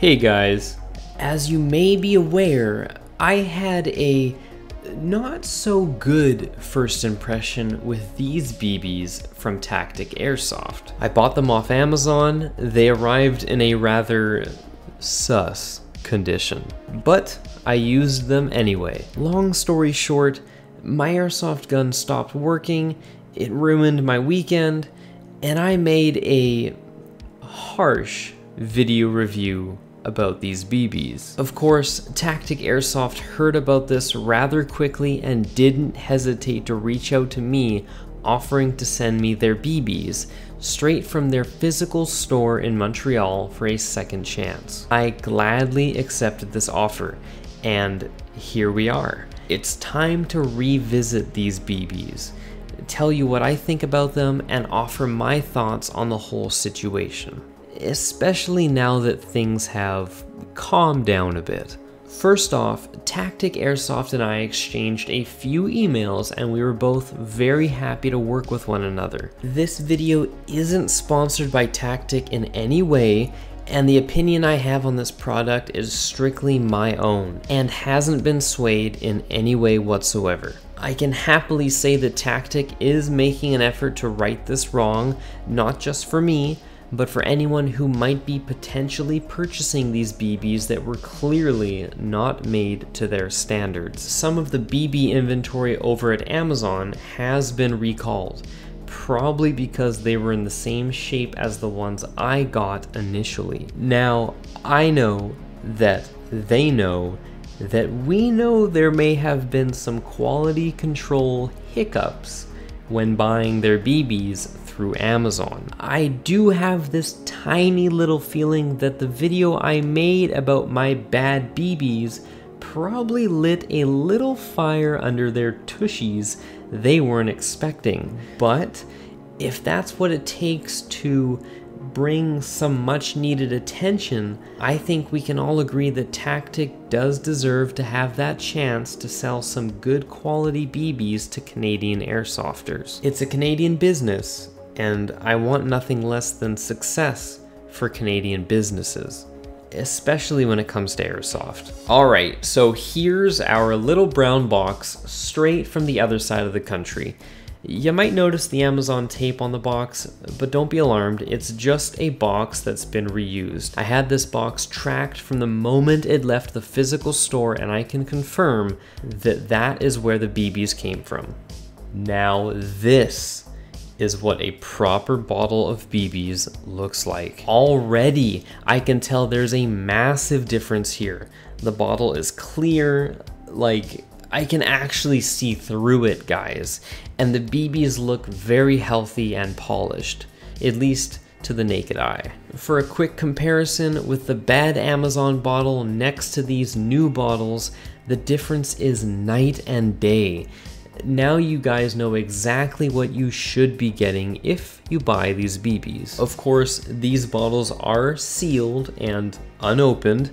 Hey guys, as you may be aware, I had a not so good first impression with these BBs from Taktikal Airsoft. I bought them off Amazon. They arrived in a rather sus condition, but I used them anyway. Long story short, my airsoft gun stopped working, it ruined my weekend, and I made a harsh video review about these BBs. Of course, Taktikal Airsoft heard about this rather quickly and didn't hesitate to reach out to me, offering to send me their BBs straight from their physical store in Montreal for a second chance. I gladly accepted this offer, and here we are. It's time to revisit these BBs, tell you what I think about them, and offer my thoughts on the whole situation, especially now that things have calmed down a bit. First off, Taktikal Airsoft and I exchanged a few emails and we were both very happy to work with one another. This video isn't sponsored by Taktikal in any way, and the opinion I have on this product is strictly my own and hasn't been swayed in any way whatsoever. I can happily say that Taktikal is making an effort to right this wrong, not just for me, but for anyone who might be potentially purchasing these BBs that were clearly not made to their standards. Some of the BB inventory over at Amazon has been recalled, probably because they were in the same shape as the ones I got initially. Now, I know that they know that we know there may have been some quality control hiccups when buying their BBs through Amazon. I do have this tiny little feeling that the video I made about my bad BBs probably lit a little fire under their tushies they weren't expecting. But if that's what it takes to bring some much needed attention, I think we can all agree that Taktikal does deserve to have that chance to sell some good quality BBs to Canadian airsofters. It's a Canadian business, and I want nothing less than success for Canadian businesses, especially when it comes to airsoft. Alright, so here's our little brown box straight from the other side of the country. You might notice the Amazon tape on the box, but don't be alarmed, it's just a box that's been reused. I had this box tracked from the moment it left the physical store, and I can confirm that that is where the BBs came from. Now this is what a proper bottle of BBs looks like. Already, I can tell there's a massive difference here. The bottle is clear, like I can actually see through it, guys. And the BBs look very healthy and polished, at least to the naked eye. For a quick comparison with the bad Amazon bottle next to these new bottles, the difference is night and day. Now you guys know exactly what you should be getting if you buy these BBs. Of course, these bottles are sealed and unopened.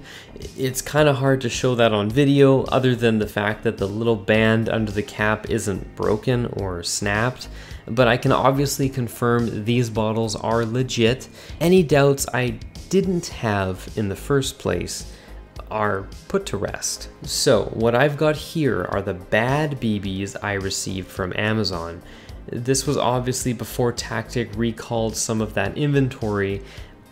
It's kind of hard to show that on video other than the fact that the little band under the cap isn't broken or snapped, but I can obviously confirm these bottles are legit. Any doubts I didn't have in the first place are put to rest. So what I've got here are the bad BBs I received from Amazon. This was obviously before Taktikal recalled some of that inventory,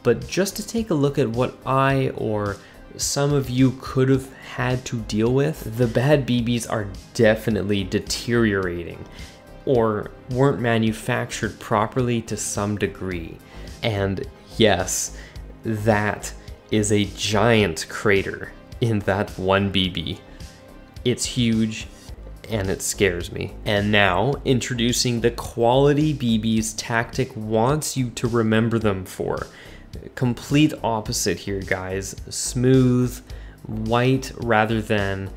but just to take a look at what I or some of you could have had to deal with, the bad BBs are definitely deteriorating or weren't manufactured properly to some degree. And yes, that is a giant crater in that one BB. It's huge and it scares me. And now, introducing the quality BBs Taktikal wants you to remember them for. Complete opposite here, guys. Smooth, white rather than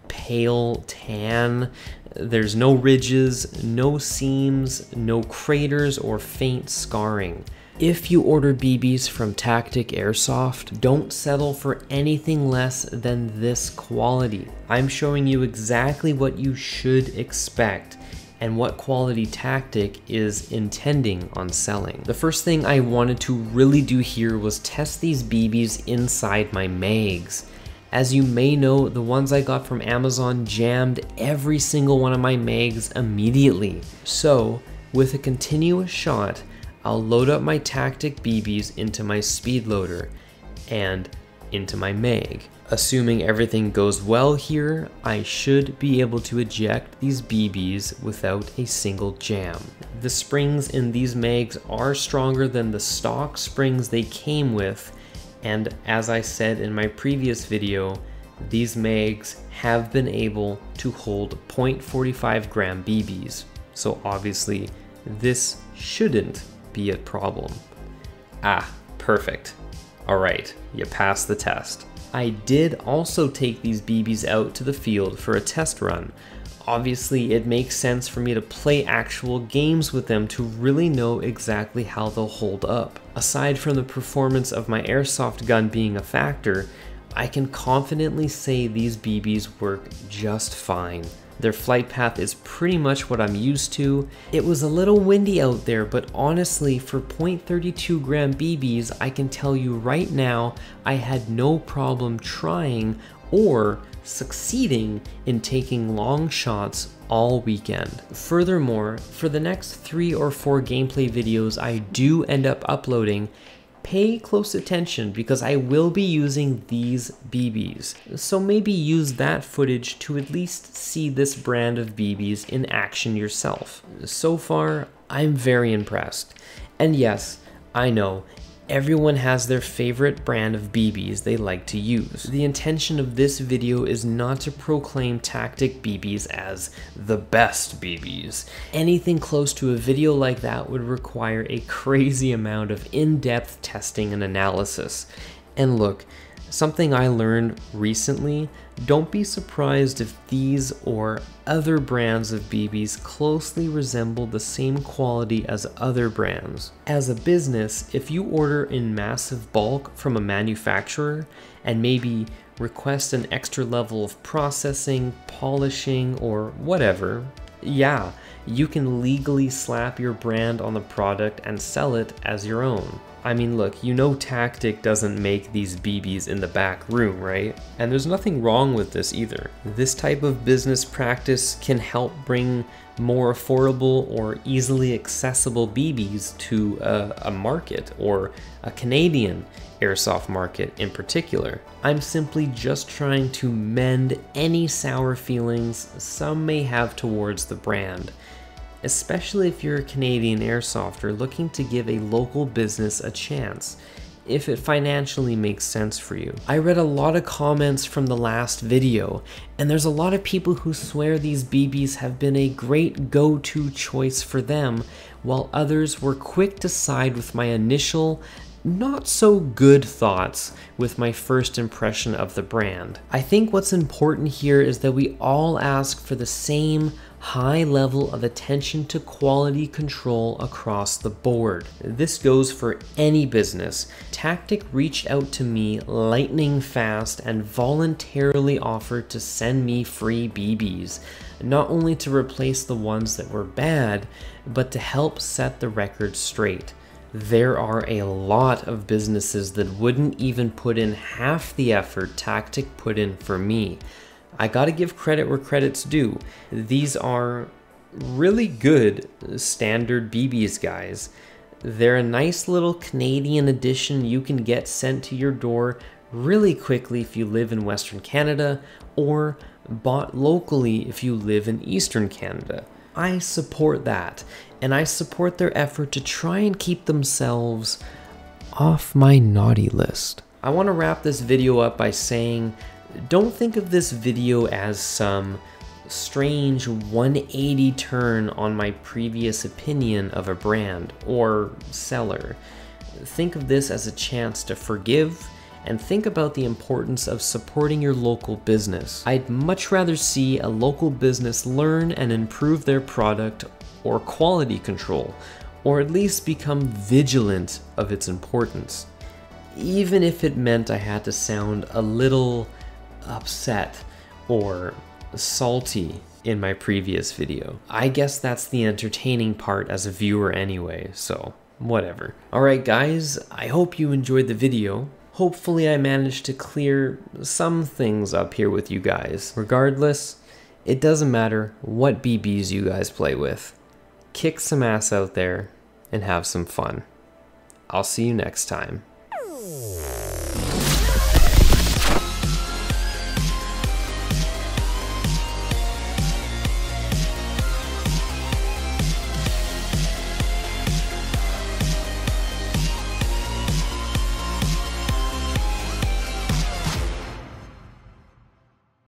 pale tan. There's no ridges, no seams, no craters or faint scarring. If you order BBs from Taktikal Airsoft, don't settle for anything less than this quality. I'm showing you exactly what you should expect and what quality Taktik is intending on selling. The first thing I wanted to really do here was test these BBs inside my mags. As you may know, the ones I got from Amazon jammed every single one of my mags immediately. So, with a continuous shot, I'll load up my Taktik BBs into my speed loader and into my mag. Assuming everything goes well here, I should be able to eject these BBs without a single jam. The springs in these mags are stronger than the stock springs they came with, and as I said in my previous video, these mags have been able to hold 0.45 gram BBs, so obviously this shouldn't be a problem. Ah, perfect. Alright, you passed the test. I did also take these BBs out to the field for a test run. Obviously, it makes sense for me to play actual games with them to really know exactly how they'll hold up. Aside from the performance of my airsoft gun being a factor, I can confidently say these BBs work just fine. Their flight path is pretty much what I'm used to. It was a little windy out there, but honestly, for 0.32 gram BBs, I can tell you right now, I had no problem trying or succeeding in taking long shots all weekend. Furthermore, for the next 3 or 4 gameplay videos I do end up uploading, pay close attention because I will be using these BBs. So maybe use that footage to at least see this brand of BBs in action yourself. So far, I'm very impressed. And yes, I know, everyone has their favorite brand of BBs they like to use. The intention of this video is not to proclaim Taktik BBs as the best BBs. Anything close to a video like that would require a crazy amount of in-depth testing and analysis. And look, something I learned recently, don't be surprised if these or other brands of BBs closely resemble the same quality as other brands. As a business, if you order in massive bulk from a manufacturer and maybe request an extra level of processing, polishing, or whatever, yeah, you can legally slap your brand on the product and sell it as your own. I mean, look, you know Taktik doesn't make these BBs in the back room, right? And there's nothing wrong with this either. This type of business practice can help bring more affordable or easily accessible BBs to a market, or a Canadian airsoft market in particular. I'm simply just trying to mend any sour feelings some may have towards the brand, especially if you're a Canadian airsofter looking to give a local business a chance, if it financially makes sense for you. I read a lot of comments from the last video, and there's a lot of people who swear these BBs have been a great go-to choice for them, while others were quick to side with my initial not so good thoughts with my first impression of the brand. I think what's important here is that we all ask for the same high level of attention to quality control across the board. This goes for any business. Taktik reached out to me lightning fast and voluntarily offered to send me free BBs, not only to replace the ones that were bad, but to help set the record straight. There are a lot of businesses that wouldn't even put in half the effort Taktik put in for me. I gotta give credit where credit's due. These are really good standard BBs, guys. They're a nice little Canadian edition you can get sent to your door really quickly if you live in Western Canada, or bought locally if you live in Eastern Canada. I support that, and I support their effort to try and keep themselves off my naughty list. I want to wrap this video up by saying, don't think of this video as some strange 180 turn on my previous opinion of a brand or seller. Think of this as a chance to forgive, and think about the importance of supporting your local business. I'd much rather see a local business learn and improve their product or quality control, or at least become vigilant of its importance, even if it meant I had to sound a little upset or salty in my previous video. I guess that's the entertaining part as a viewer anyway, so whatever. Alright guys, I hope you enjoyed the video. Hopefully I managed to clear some things up here with you guys. Regardless, it doesn't matter what BBs you guys play with. Kick some ass out there and have some fun. I'll see you next time.